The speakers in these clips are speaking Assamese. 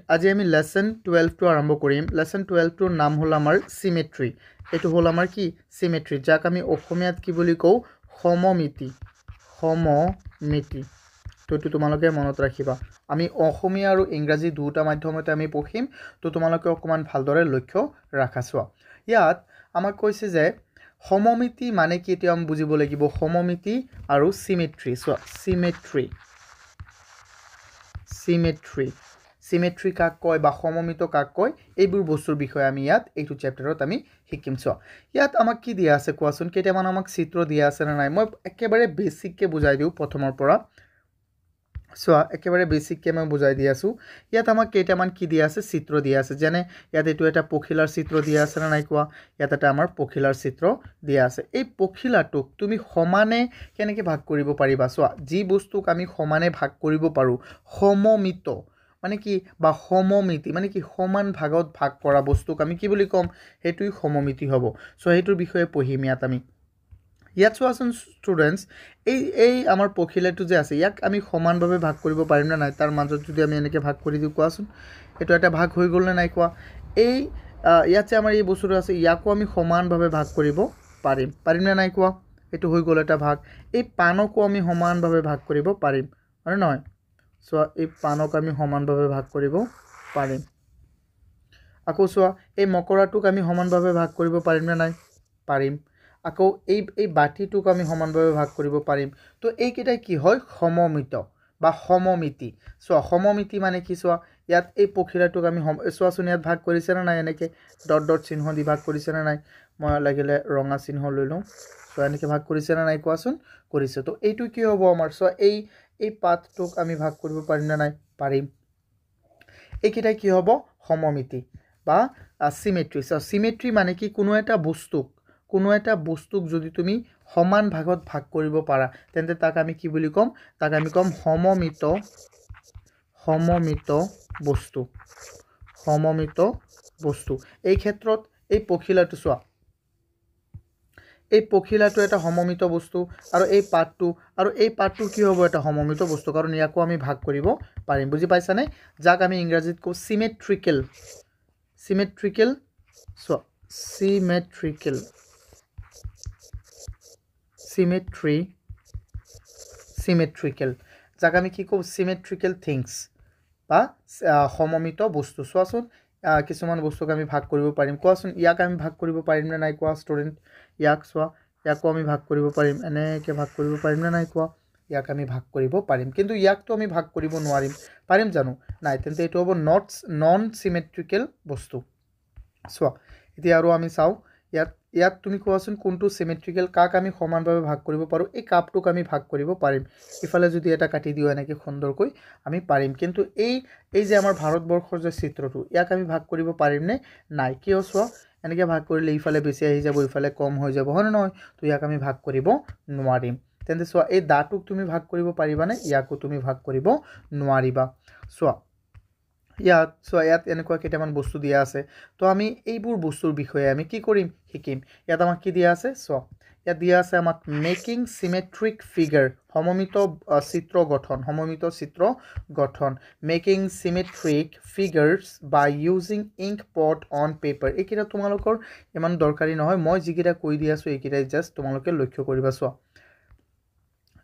আজি আমি লেসন 12 টো আৰম্ভ কৰিম লেসন 12 টোৰ নাম হল আমাৰ সিমেট্ৰি এটো হল আমাৰ কি সিমেট্ৰি যাক আমি অসমীয়াত কি বুলি কও সমমিতি তো এটো তোমালোকে মনত ৰাখিবা আমি অসমীয়া আৰু ইংৰাজী দুটা মাধ্যমতে আমি পঢ়িম তো তোমালোকে অকমান ভালদৰে লক্ষ্য ৰাখাছোৱা ইয়াত আমাক কৈছে যে সমমিতি মানে কি এটো আমি বুজিব লাগিব সমমিতি আৰু সিমেট্ৰি সিমেট্ৰি কাক কয় বা সমমিত কাক কয় এইবোৰ বস্তুৰ বিষয়ে আমি ইয়াত এইটো চ্যাপ্টাৰত আমি শিকিম চ ইয়াত আমাক কি দিয়া আছে কোৱাচোন কেইটামান আমাক চিত্ৰ দিয়া আছে না নাই মই একেবাৰে বেসিক কে বুজাই দিও প্ৰথমৰ পৰা চ একেবাৰে বেসিক কে মই বুজাই দি আছো ইয়াত আমাক কেইটামান কি দিয়া আছে চিত্ৰ দিয়া আছে যেনে ইয়াত এটো এটা পখিলাৰ চিত্ৰ দিয়া আছে না নাই কোৱা ইয়াত এটা আমাৰ পখিলাৰ চিত্ৰ দিয়া আছে এই পখিলাটোক তুমি সমানে কেনেকৈ ভাগ কৰিব পাৰিবা চ যি বস্তুক আমি সমানে ভাগ কৰিব পাৰো সমমিত মানে কি বা সমমিতি মানে কি সমান ভাগত ভাগ কৰা বস্তুক আমি কি বুলি কম হেতুই সমমিতি হ'ব সো হেতুৰ বিষয়ে পঢ়িম ইয়াত আমি ইয়াত চোৱাচোন ষ্টুডেন্টস এই আমাৰ পখিলাটো যে আছে ইয়াক আমি সমানভাৱে ভাগ কৰিব পাৰিম না নাই তাৰ মাজত যদি আমি এনেকৈ ভাগ কৰি দিও কোৱাচোন এটো এটা ভাগ হৈ গল না নাই কোৱা এই ইয়াত যে আমাৰ এই বস্তুটো আছে ইয়াকো আমি সমানভাৱে ভাগ কৰিব পাৰিম না নাই কোৱা এটো হৈ গল এটা ভাগ এই পানকো আমি সমানভাৱে ভাগ কৰিব পাৰিম হয় নহয় সো এই পানক আমি সমানভাৱে ভাগ কৰিব পাৰিম আকৌ চোৱা এই মকৰাটোক আমি সমানভাৱে ভাগ কৰিব পাৰিম না নাই পাৰিম আকৌ এই বাটিটোক আমি সমানভাৱে ভাগ কৰিব পাৰিম তো এই কেইটা কি হয় সমমিত বা সমমিতি সো সমমিতি মানে কি চোৱা ইয়াত এই পখিলাটোক আমি চোৱাচোন ইয়াত ভাগ কৰিছে না নাই এনেকৈ ডট ডট চিহ্ন দি ভাগ কৰিছে না নাই মই লাগিলে ৰঙা চিহ্ন লৈ লওঁ সো এনেকৈ ভাগ কৰিছে না নাই কোৱাচোন কৰিছে তো এইটো কি হ'ব আমাৰ সো এই পাতটোক আমি ভাগ কৰিব পাৰিম না নাই পাৰিম এইকেইটা কি হ'ব সমমিতি বা সিমেট্ৰি সো সিমেট্ৰি মানে কি কোনো এটা বস্তুক যদি তুমি সমান ভাগত ভাগ কৰিব পাৰা তেন্তে তাক আমি কি বুলি কম তাক আমি কম সমমিত বস্তু এই ক্ষেত্ৰত এই পখিলাটো চোৱা এই পখিলাটো এটা সমমিত বস্তু আৰু এই পাতটো কি হ'ব এটা সমমিত বস্তু কাৰণ ইয়াকো আমি ভাগ কৰিব পাৰিম বুজি পাইছানে যাক আমি ইংৰাজীত কও সিমেট্ৰিকেল যাক আমি কি কও সিমেট্ৰিকেল থিংস বা সমমিত বস্তু চোৱাচোন কিছুমান বস্তুক আমি ভাগ কৰিব পাৰিম কোৱাচোন ইয়াক আমি ভাগ কৰিব পাৰিম না নাই কোৱা ষ্টুডেন্ট ইয়াক চোৱা ইয়াকো আমি ভাগ কৰিব পাৰিম এনেকৈ ভাগ কৰিব পাৰিম না নাই কোৱা ইয়াক আমি ভাগ কৰিব পাৰিম কিন্তু ইয়াকটো আমি ভাগ কৰিব নোৱাৰিম পাৰিম জানো নাই তেন্তে এটো হ'ব নন সিমেট্ৰিকেল বস্তু চোৱা এতিয়া আৰু আমি চাও ইয়াত তুমি কোৱাচোন কোনটো সিমেট্ৰিকেল কাক আমি সমানভাৱে ভাগ কৰিব পাৰো এই কাপটোক আমি ভাগ কৰিব পাৰিম ইফালে যদি এটা কাটি দিও এনেকৈ সুন্দৰকৈ আমি পাৰিম কিন্তু এই যে আমাৰ ভাৰতবৰ্ষৰ যে চিত্ৰটো ইয়াক আমি ভাগ কৰিব পাৰিম নে নাই কিয় চোৱা এনেকৈ ভাগ কৰিলে ইফালে বেছি আহি যাব ইফালে কম হৈ যাব হয় নহয় তো ইয়াক আমি ভাগ কৰিব নোৱাৰিম তেন্তে চোৱা এই দাটোক তুমি ভাগ কৰিব পাৰিবানে ইয়াকো তুমি ভাগ কৰিব নোৱাৰিবা চোৱা ইয়াত এনেকুৱা কেইটামান বস্তু দিয়া আছে তো আমি এইবোৰ বস্তুৰ বিষয়ে আমি কি কৰিম শিকিম ইয়াত আমাক কি দিয়া আছে চোৱা ইয়াত দিয়া আছে আমাক মেকিং সিমেট্ৰিক ফিগাৰ সমমিত চিত্ৰ গঠন making symmetric figures by using ink pot on paper এইকেইটা তোমালোকৰ ইমান দৰকাৰী নহয় মই যিকেইটা কৈ দি আছো এইকেইটাই জাস্ট তোমালোকে লক্ষ্য কৰিবা চোৱা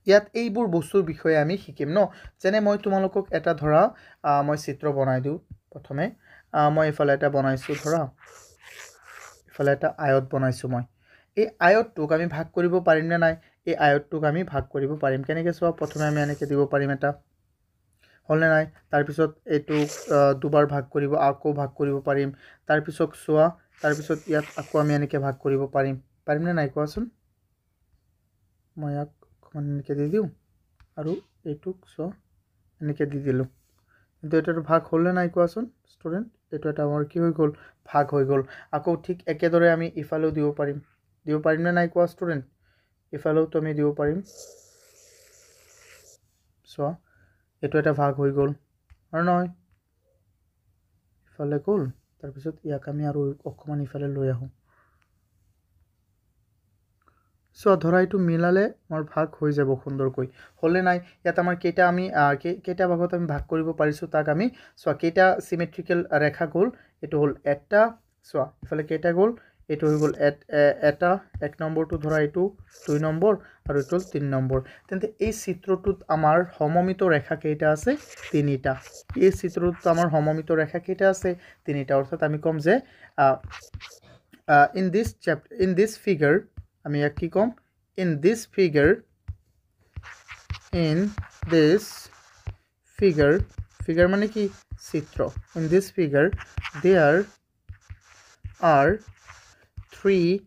ইয়াত এইবোৰ বস্তুৰ বিষয়ে আমি শিকিম ন যেনে মই তোমালোকক এটা ধৰা মই চিত্ৰ বনাই দিও প্ৰথমে মই ইফালে এটা বনাইছো ধৰা ইফালে এটা আয়ত বনাইছো মই এই আয়তটোক আমি ভাগ কৰিব পাৰিম না নাই এই আয়তটোক আমি ভাগ কৰিব পাৰিম কেনেকৈ চোৱা প্ৰথমে আমি এনেকৈ দিব পাৰিম এটা হলনে নাই তাৰ পিছত এইটো দুবাৰ ভাগ কৰিব আকৌ ভাগ কৰিব পাৰিম তাৰ পিছত চোৱা তাৰ পিছত ইয়াত আকৌ আমি এনেকৈ ভাগ কৰিব পাৰিম না নাই কোৱাচোন মই ইয়াক এনেকৈ দি দিও আৰু এইটোক চোৱা এনেকৈ দি দিলো কিন্তু এটাটো ভাগ হ'ল না নাই কোৱাচোন ষ্টুডেন্ট এটো এটা আমাৰ কি হৈ গল ভাগ হৈ গল আকৌ ঠিক একেদৰে আমি ইফালেও দিব পাৰিম না নাই কোৱা ষ্টুডেন্ট ইফালেও তো আমি দিব পাৰিম চোৱা এটো এটা ভাগ হৈ গল আৰু নহয় ইফালে গল তাৰ পিছত ইয়াক আমি আৰু অকমান ইফালে লৈ আহো চ' ধৰা এইটো মিলালে আমাৰ ভাগ হৈ যাব সুন্দৰকৈ হ'লে নাই ইয়াত আমাৰ কেইটা আমি কেইটা ভাগত আমি ভাগ কৰিব পাৰিছোঁ তাক আমি চোৱা কেইটা চিমেট্ৰিকেল ৰেখা গ'ল এইটো হ'ল এটা চোৱা ইফালে কেইটা গ'ল এইটো হৈ গ'ল এটা এক নম্বৰটো ধৰা এইটো 2 নম্বৰ আৰু এইটো হ'ল 3 নম্বৰ তেন্তে এই চিত্ৰটোত আমাৰ সমমিত ৰেখা কেইটা আছে তিনিটা এই চিত্ৰটোত আমাৰ সমমিত ৰেখা কেইটা আছে তিনিটা অৰ্থাৎ আমি ক'ম যে in this figure আমি ইয়াক কি ক'ম in this figure মানে কি চিত্ৰ in this figure there are 3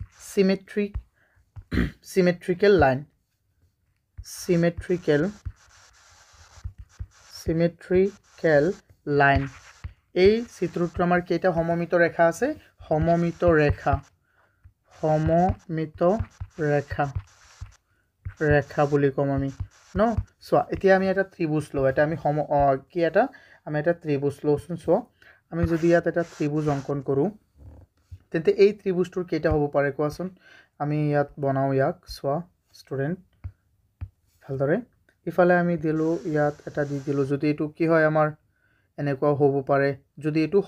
symmetrical line এই চিত্ৰটোত আমাৰ কেইটা সমমিত ৰেখা আছে সমমিত ৰেখা বুলি ক'ম আমি ন চোৱা এতিয়া আমি এটা ত্ৰিভুজ লওঁ এটা আমি আমি এটা ত্ৰিভুজ লওঁচোন চোৱা আমি যদি ইয়াত এটা ত্ৰিভুজ অংকন কৰোঁ তেন্তে এই ত্ৰিভুজটোৰ কেইটা হ'ব পাৰে কোৱাচোন আমি ইয়াত বনাওঁ ইয়াক চোৱা ষ্টুডেণ্ট ভালদৰে ইফালে আমি দিলোঁ ইয়াত এটা দি দিলোঁ যদি এইটো কি হয় আমাৰ এনেকুৱা হ'ব পাৰে যদি এইটো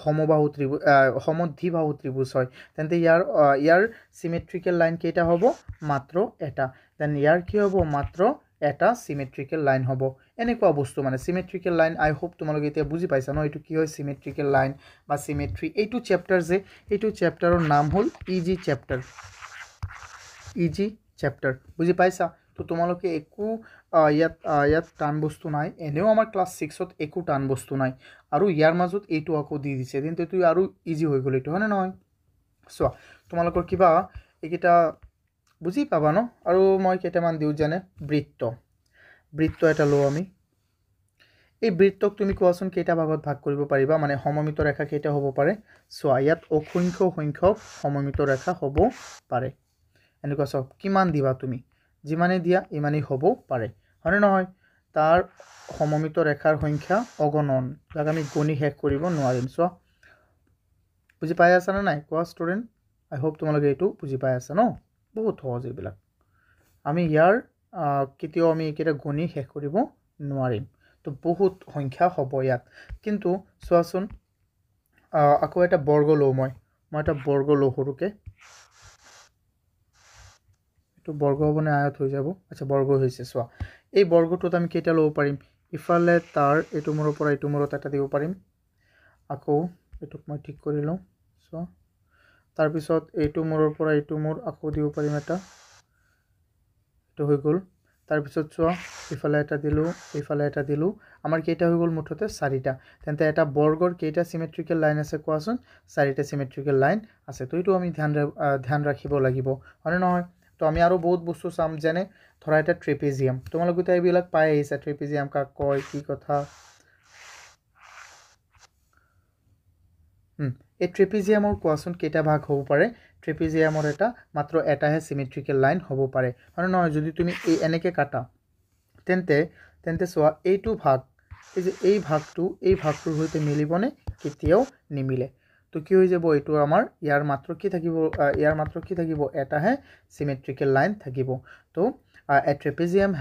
সমদ্বিবাহু ত্ৰিভুজ হয় তেন্তে ইয়াৰ চিমেট্ৰিকেল লাইন কেইটা হ'ব মাত্ৰ এটা দেন ইয়াৰ কি হ'ব মাত্ৰ এটা চিমেট্ৰিকেল লাইন হ'ব এনেকুৱা বস্তু মানে চিমেট্ৰিকেল লাইন আই হোপ তোমালোকে এতিয়া বুজি পাইছা ন এইটো কি হয় চিমেট্ৰিকেল লাইন বা চিমেট্ৰি এইটো চেপ্টাৰ যে এইটো চেপ্টাৰৰ নাম হ'ল ইজি চেপ্টাৰ বুজি পাইছা তো তোমালোকে একো ইয়াত টান বস্তু নাই এনেও আমাৰ ক্লাছ 6ত একো টান বস্তু নাই আৰু ইয়াৰ মাজত এইটো আকৌ দি দিছে কিন্তু এইটো আৰু ইজি হৈ গ'ল এইটো হয়নে নহয় চোৱা তোমালোকৰ কিবা এইকেইটা বুজি পাবা ন আৰু মই কেইটামান দিওঁ যেনে বৃত্ত এটা লওঁ আমি এই বৃত্তক তুমি কোৱাচোন কেইটা ভাগত ভাগ কৰিব পাৰিবা মানে সমমিত ৰেখা কেইটা হ'ব পাৰে চোৱা ইয়াত অসংখ্য সংখ্যক সমমিত ৰেখা হ'ব পাৰে এনেকুৱা চব কিমান দিবা তুমি যিমানে দিয়া ইমানেই হ'ব পাৰে হয়নে নহয় তাৰ সমমিত ৰেখাৰ সংখ্যা অগণন যাক আমি গণি শেষ কৰিব নোৱাৰিম চোৱা বুজি পাই আছা নে নাই কোৱা ষ্টুডেণ্ট আই হোপ তোমালোকে এইটো বুজি পাই আছা ন বহুত সহজ এইবিলাক আমি ইয়াৰ কেতিয়াও আমি এইকেইটা গণি শেষ কৰিব নোৱাৰিম তো বহুত সংখ্যা হ'ব ইয়াত কিন্তু চোৱাচোন আকৌ এটা বৰ্গ লওঁ মই এটা বৰ্গ লওঁ সৰুকৈ এইটো বৰ্গ হ'বনে আয়ত হৈ যাব আচ্ছা বৰ্গ হৈছে চোৱা এই বৰ্গটোত আমি কেইটা ল'ব পাৰিম ইফালে তাৰ এইটো মূৰৰ পৰা এইটো মূৰত এটা দিব পাৰিম আকৌ এইটোক মই ঠিক কৰি লওঁ চোৱা তাৰপিছত এইটো মূৰৰ পৰা এইটো মূৰ আকৌ দিব পাৰিম এটা এইটো হৈ গ'ল তাৰপিছত চোৱা ইফালে এটা দিলোঁ আমাৰ কেইটা হৈ গ'ল মুঠতে 4টা তেন্তে এটা বৰ্গৰ কেইটা চিমেট্ৰিকেল লাইন আছে কোৱাচোন 4টা চিমেট্ৰিকেল লাইন আছে তো এইটো আমি ধ্যান ৰাখিব লাগিব হয়নে নহয় তো আমি আৰু বহুত বস্তু চাম যেনে ধৰা এটা ট্ৰেপেজিয়াম তোমালোকে তো এইবিলাক পাই আহিছা ট্ৰেপেজিয়াম কাক কয় কি কথা এই ট্ৰেপেজিয়ামৰ কোৱাচোন কেইটা ভাগ হ'ব পাৰে ট্ৰেপেজিয়ামৰ এটা মাত্ৰ এটাহে চিমেট্ৰিকেল লাইন হ'ব পাৰে হয়নে নহয় যদি তুমি এই এনেকৈ কাটা তেন্তে চোৱা এইটো ভাগ এই ভাগটোৰ সৈতে মিলিবনে কেতিয়াও নিমিলে তো কি হৈ যাব এইটো আমাৰ ইয়াৰ মাত্ৰ কি থাকিব এটাহে চিমেট্ৰিকেল লাইন থাকিব তো a trapezium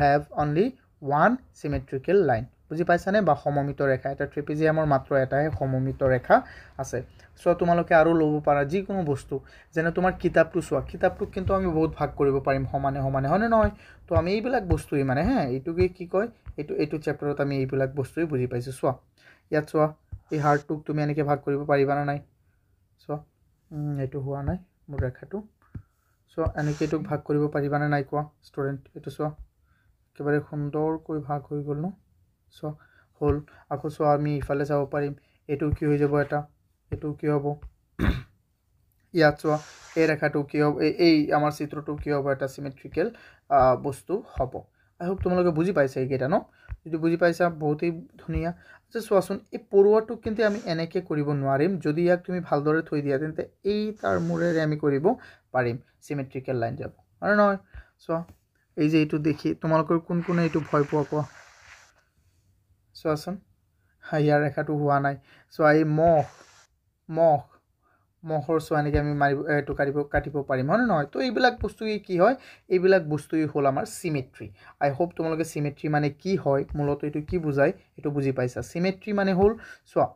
have only one symmetrical line বুজি পাইছানে বা সমমিত ৰেখা এটা ট্ৰেপেজিয়ামৰ মাত্ৰ এটাহে সমমিত ৰেখা আছে চ' তোমালোকে আৰু ল'ব পাৰা যিকোনো বস্তু যেনে তোমাৰ কিতাপটো চোৱা কিতাপটোক কিন্তু আমি বহুত ভাগ কৰিব পাৰিম সমানে হয়নে নহয় তো আমি এইবিলাক বস্তুই মানে এইটোকে কি কয় এইটো চেপ্টাৰত আমি এইবিলাক বস্তুই বুজি পাইছোঁ চোৱা ইয়াত চোৱা এই হাৰ্টটোক তুমি এনেকৈ ভাগ কৰিব পাৰিবানে নাই চোৱা এইটো হোৱা নাই মোৰ ৰেখাটো চোৱা এনেকৈ এইটোক ভাগ কৰিব পাৰিবানে নাই কোৱা ষ্টুডেণ্ট এইটো চোৱা একেবাৰে সুন্দৰকৈ ভাগ হৈ গ'ল ন চোৱা হ'ল আকৌ চোৱা আমি ইফালে চাব পাৰিম এইটো কি হৈ যাব এটা এইটো কি হ'ব ইয়াত চোৱা এই ৰেখাটো কি হ'ব এই আমাৰ চিত্ৰটো কি হ'ব এটা চিমেট্ৰিকেল বস্তু হ'ব আই হোপ তোমালোকে বুজি পাইছা এইকেইটা ন যদি বুজি পাইছা বহুতেই ধুনীয়া আচ্ছা চোৱাচোন এই পৰুৱাটোক কিন্তু আমি এনেকৈ কৰিব নোৱাৰিম যদি ইয়াক তুমি ভালদৰে থৈ দিয়া তেন্তে এই তাৰ মূৰেৰে আমি কৰিব পাৰিম চিমেট্ৰিকেল লাইন যাব আৰু নহয় চোৱা এই যে এইটো দেখি তোমালোকৰ কোনে এইটো ভয় পোৱা কোৱা চোৱাচোন ইয়াৰ ৰেখাটো হোৱা নাই চোৱা এই মহ মহৰ চোৱা এনেকৈ আমি এইটো কাটিব পাৰিম হয় নে নহয় তো এইবিলাক বস্তুৱেই কি হয় এইবিলাক বস্তুৱেই হ'ল আমাৰ চিমেট্ৰি আই হোপ তোমালোকে চিমেট্ৰি মানে কি হয় মূলত এইটো কি বুজায় এইটো বুজি পাইছা চিমেট্ৰি মানে হ'ল চোৱা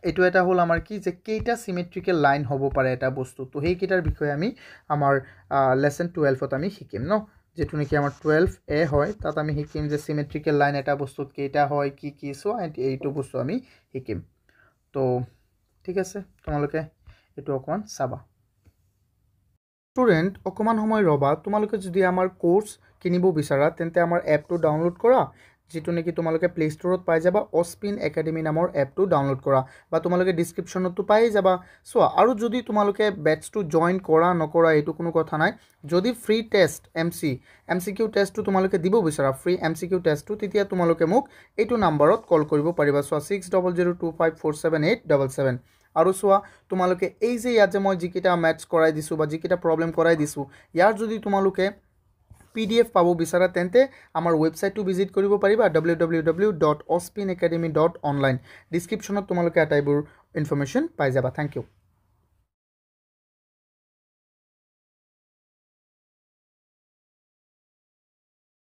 এইটো এটা হ'ল আমাৰ কি যে কেইটা চিমেট্ৰিকেল লাইন হ'ব পাৰে এটা বস্তু তো সেইকেইটাৰ বিষয়ে আমি আমাৰ লেসন 12ত আমি শিকিম ন যেটো নেকি আমাৰ 12A হয় তাত আমি শিকিম যে চিমেট্ৰিকেল লাইন এটা বস্তুত কেইটা হয় কি কি চোৱা এইটো বস্তু আমি শিকিম তো ঠিক আছে তোমালোকে এইটো অকমান চাবা স্টুডেন্ট অকমান সময় ৰবা তোমালোকে যদি আমাৰ কোৰ্স কিনিব বিচাৰা তেন্তে আমাৰ এপটো ডাউনলোড কৰা যেটো নেকি তোমালোকে প্লে ষ্টৰত পাই যাবা অস্পিন একাডেমি নামৰ এপটো ডাউনলোড কৰা বা তোমালোকে ডেসক্ৰিপচনতো পাই যাবা সো আৰু যদি তোমালোকে বেটছটো জয়েন কৰা নকৰা এইটো কোনো কথা নাই যদি ফ্ৰী টেষ্ট এমসিকিউ টেষ্টটো তোমালোকে দিব বিচাৰা ফ্ৰী এমসিকিউ টেষ্টটো তেতিয়া তোমালোকে মোক এইটো নম্বৰত কল কৰিব পাৰিবা সো 6002547877 আৰু চোৱা তোমালোকে এই যে ইয়াত যে মই যিকিটা ম্যাথছ কৰাই দিছো বা যিকিটা প্ৰবলেম কৰাই দিছো ইয়াৰ যদি তোমালোকে PDF পাবো বিচাৰা তেন্তে আমাৰ ওয়েবসাইটটো ভিজিট কৰিব পাৰিবা www.ospinacademy.online ডেসক্ৰিপচনত তোমালোকে আটাইবোৰ ইনফৰমেশন পাই যাবা থ্যাংক ইউ